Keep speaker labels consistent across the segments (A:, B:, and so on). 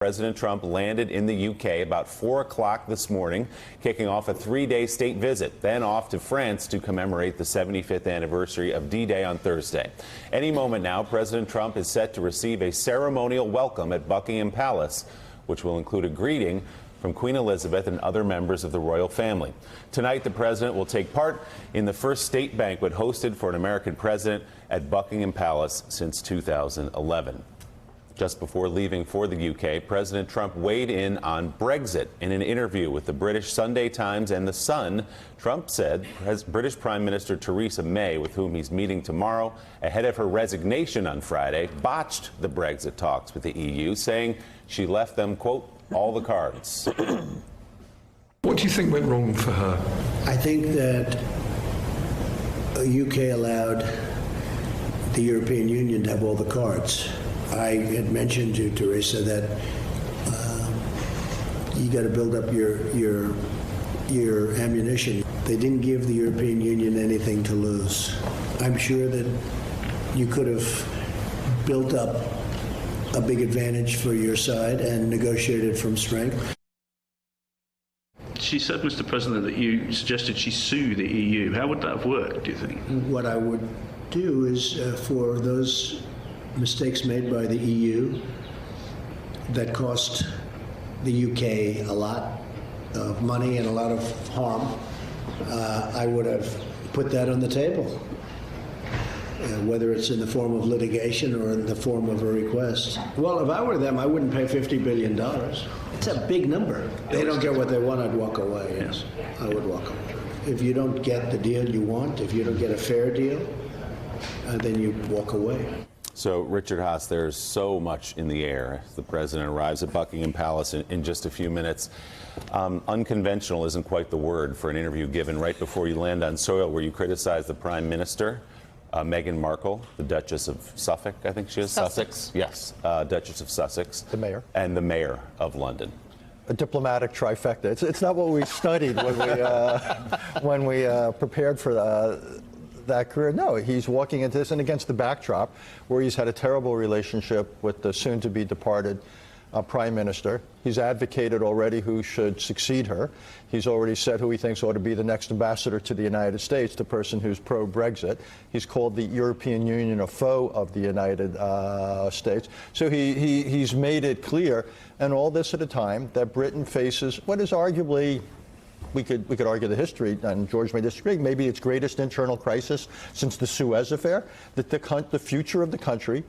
A: President Trump landed in the UK about 4 o'clock this morning, kicking off a 3-day state visit, then off to France to commemorate the 75th anniversary of D-Day on Thursday. Any moment now, President Trump is set to receive a ceremonial welcome at Buckingham Palace, which will include a greeting from Queen Elizabeth and other members of the royal family. Tonight, the president will take part in the first state banquet hosted for an American president at Buckingham Palace since 2011. Just before leaving for the UK, President Trump weighed in on Brexit. In an interview with the British Sunday Times and The Sun, Trump said British Prime Minister Theresa May, with whom he's meeting tomorrow ahead of her resignation on Friday, botched the Brexit talks with the EU, saying she left them, quote, all the cards.
B: What do you think went wrong for her?
C: I think that the UK allowed the European Union to have all the cards. I had mentioned to Theresa that you got to build up your ammunition. They didn't give the European Union anything to lose. I'm sure that you could have built up a big advantage for your side and negotiated from strength.
D: She said, Mr. President, that you suggested she sue the EU. How would that have worked, do you think?
C: What I would do is for those mistakes made by the EU that cost the UK a lot of money and a lot of harm, I would have put that on the table, whether it's in the form of litigation or in the form of a request. Well, if I were them, I wouldn't pay $50 billion. It's a big number. They don't get what they want, I'd walk away. Yes, I would walk away. If you don't get the deal you want, if you don't get a fair deal, then you walk away.
A: So, Richard Haas, there's so much in the air as the president arrives at Buckingham Palace in just a few minutes. Unconventional isn't quite the word for an interview given right before you land on soil where you criticize the Prime Minister, Meghan Markle, the Duchess of Suffolk, I think she is. Sussex. Yes, Duchess of Sussex.
E: The mayor.
A: And the mayor of London.
E: A diplomatic trifecta. It's not what we studied when we prepared for that career. No, he's walking into this and against the backdrop where he's had a terrible relationship with the soon-to-be departed Prime Minister. He's advocated already who should succeed her. He's already said who he thinks ought to be the next ambassador to the United States, the person who's pro-Brexit. He's called the European Union a foe of the United States. So he's made it clear, and all this at a time that Britain faces what is arguably, we could argue the history, and George may disagree, maybe its greatest internal crisis since the Suez affair, that the future of the country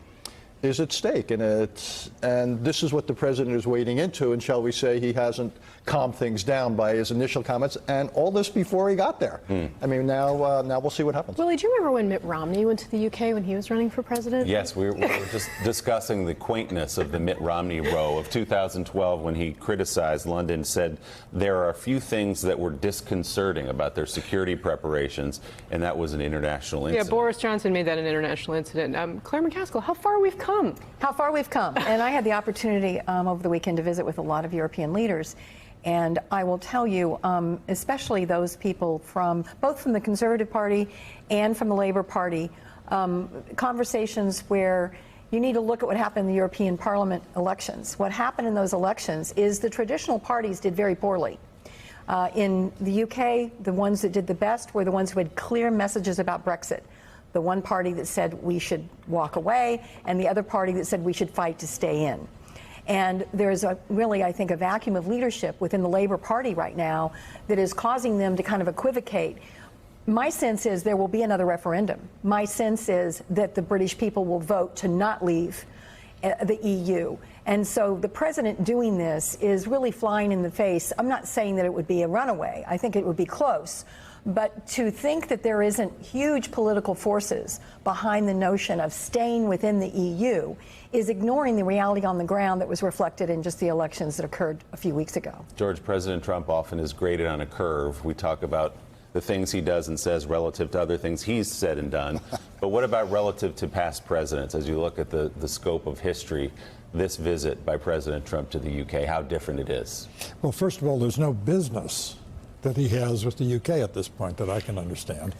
E: is at stake, and this is what the president is wading into, and shall we say he hasn't calmed things down by his initial comments, and all this before he got there. I mean, now we'll see what happens.
F: Willie, do you remember when Mitt Romney went to the UK when he was running for president?
A: Yes, we were just discussing the quaintness of the Mitt Romney row of 2012 when he criticized London, said there are a few things that were disconcerting about their security preparations, and that was an international incident.
F: Yeah, Boris Johnson made that an international incident. Claire McCaskill, how far we've come.
G: How far we've come. And I had the opportunity over the weekend to visit with a lot of European leaders. And I will tell you, especially those people both from the Conservative Party and from the Labour Party, conversations where you need to look at what happened in the European Parliament elections. What happened in those elections is the traditional parties did very poorly. In the UK, the ones that did the best were the ones who had clear messages about Brexit. The one party that said we should walk away, and the other party that said we should fight to stay in. And there's really, I think, a vacuum of leadership within the Labour Party right now that is causing them to kind of equivocate. My sense is there will be another referendum. My sense is that the British people will vote to not leave the EU. And so the president doing this is really flying in the face. I'm not saying that it would be a runaway. I think it would be close. But to think that there isn't huge political forces behind the notion of staying within the EU is ignoring the reality on the ground that was reflected in just the elections that occurred a few weeks ago.
A: George, President Trump often is graded on a curve. We talk about the things he does and says relative to other things he's said and done. But what about relative to past presidents? As you look at the scope of history, this visit by President Trump to the UK, how different it is?
H: Well, first of all, there's no business that he has with the UK at this point that I can understand.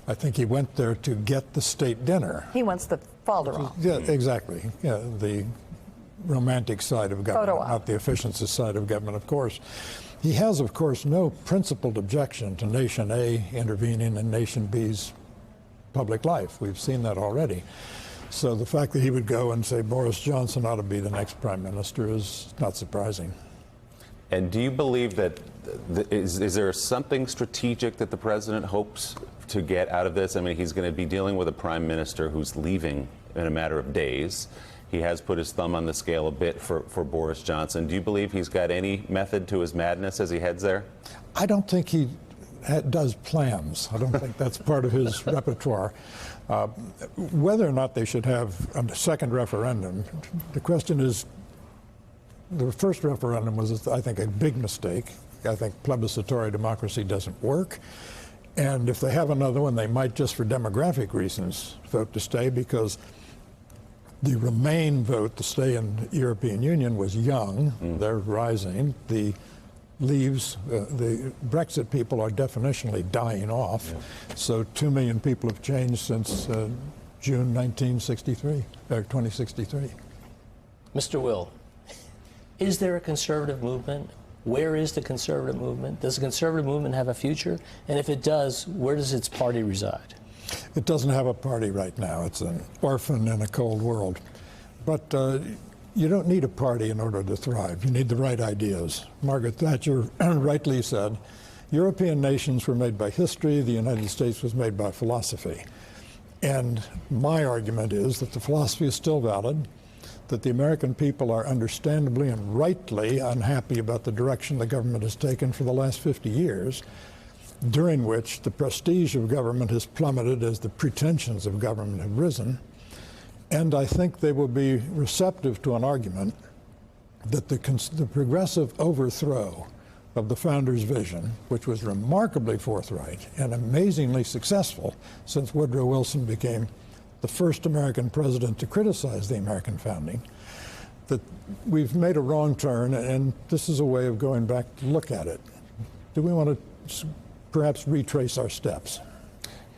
H: I think he went there to get the state dinner.
G: He wants the falder off.
H: Yeah, exactly. Yeah, the romantic side of government, not the efficiency side of government, of course. He has, of course, no principled objection to Nation A intervening in Nation B's public life. We've seen that already. So the fact that he would go and say Boris Johnson ought to be the next prime minister is not surprising.
A: And do you believe that, is there something strategic that the president hopes to get out of this? I mean, he's going to be dealing with a prime minister who's leaving in a matter of days. He has put his thumb on the scale a bit for Boris Johnson. Do you believe he's got any method to his madness as he heads there?
H: I don't think he does plans. I don't think that's part of his repertoire. Whether or not they should have a second referendum, the question is, the first referendum was, I think, a big mistake. I think plebiscitary democracy doesn't work. And if they have another one, they might, just for demographic reasons, vote to stay, because the Remain vote to stay in the European Union was young. They're rising. The Leaves, the Brexit people are definitionally dying off. So 2 million people have changed since June 1963, or 2063.
I: Mr. Will, is there a conservative movement? Where is the conservative movement? Does the conservative movement have a future? And if it does, where does its party reside?
H: It doesn't have a party right now. It's an orphan in a cold world. But you don't need a party in order to thrive. You need the right ideas. Margaret Thatcher rightly said, European nations were made by history, the United States was made by philosophy. And my argument is that the philosophy is still valid, that the American people are understandably and rightly unhappy about the direction the government has taken for the last 50 years, during which the prestige of government has plummeted as the pretensions of government have risen. And I think they will be receptive to an argument that the progressive overthrow of the founders' vision, which was remarkably forthright and amazingly successful since Woodrow Wilson became the first American president to criticize the American founding, that we've made a wrong turn, and this is a way of going back to look at it. Do we want to perhaps retrace our steps?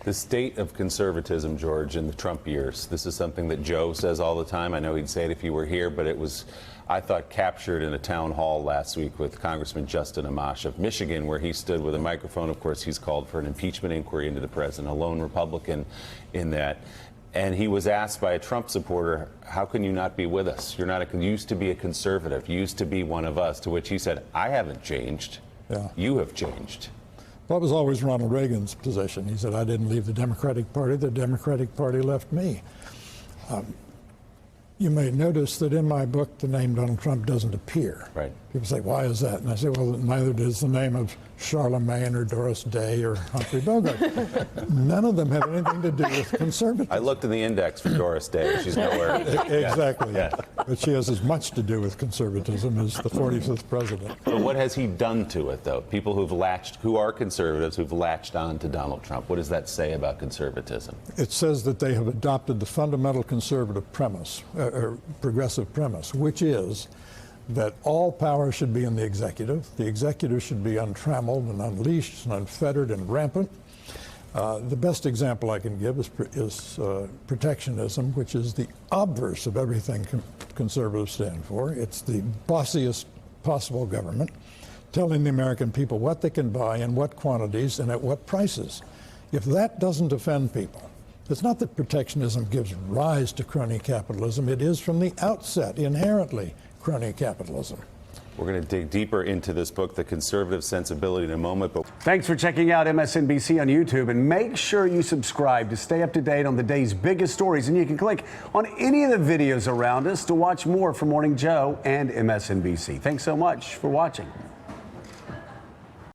A: The state of conservatism, George, in the Trump years, this is something that Joe says all the time. I know he'd say it if he were here, but it was, I thought, captured in a town hall last week with Congressman Justin Amash of Michigan, where he stood with a microphone. Of course, he's called for an impeachment inquiry into the president, a lone Republican in that. And he was asked by a Trump supporter, how can you not be with us? You're not you used to be a conservative, you used to be one of us, to which he said, I haven't changed. Yeah. You have changed.
H: That was always Ronald Reagan's position. He said, I didn't leave the Democratic Party left me. You may notice that in my book, the name Donald Trump doesn't appear.
A: Right.
H: People say, why is that? And I say, well, neither does the name of Charlemagne or Doris Day or Humphrey Bogart. None of them have anything to do with conservatism.
A: I looked in the index for Doris Day. She's nowhere.
H: Exactly.
A: Yeah.
H: But she has as much to do with conservatism as the 45th president.
A: But what has he done to it, though? People who are conservatives, who've latched on to Donald Trump. What does that say about conservatism?
H: It says that they have adopted the fundamental conservative premise, or progressive premise, which is that all power should be in the executive. The executive should be untrammeled and unleashed and unfettered and rampant. The best example I can give is protectionism, which is the obverse of everything conservatives stand for. It's the bossiest possible government, telling the American people what they can buy in what quantities and at what prices. If that doesn't offend people, it's not that protectionism gives rise to crony capitalism. It is from the outset inherently crony capitalism.
A: We're going to dig deeper into this book, The Conservative Sensibility, in a moment. But
J: thanks for checking out MSNBC on YouTube, and make sure you subscribe to stay up to date on the day's biggest stories. And you can click on any of the videos around us to watch more from Morning Joe and MSNBC. Thanks so much for watching.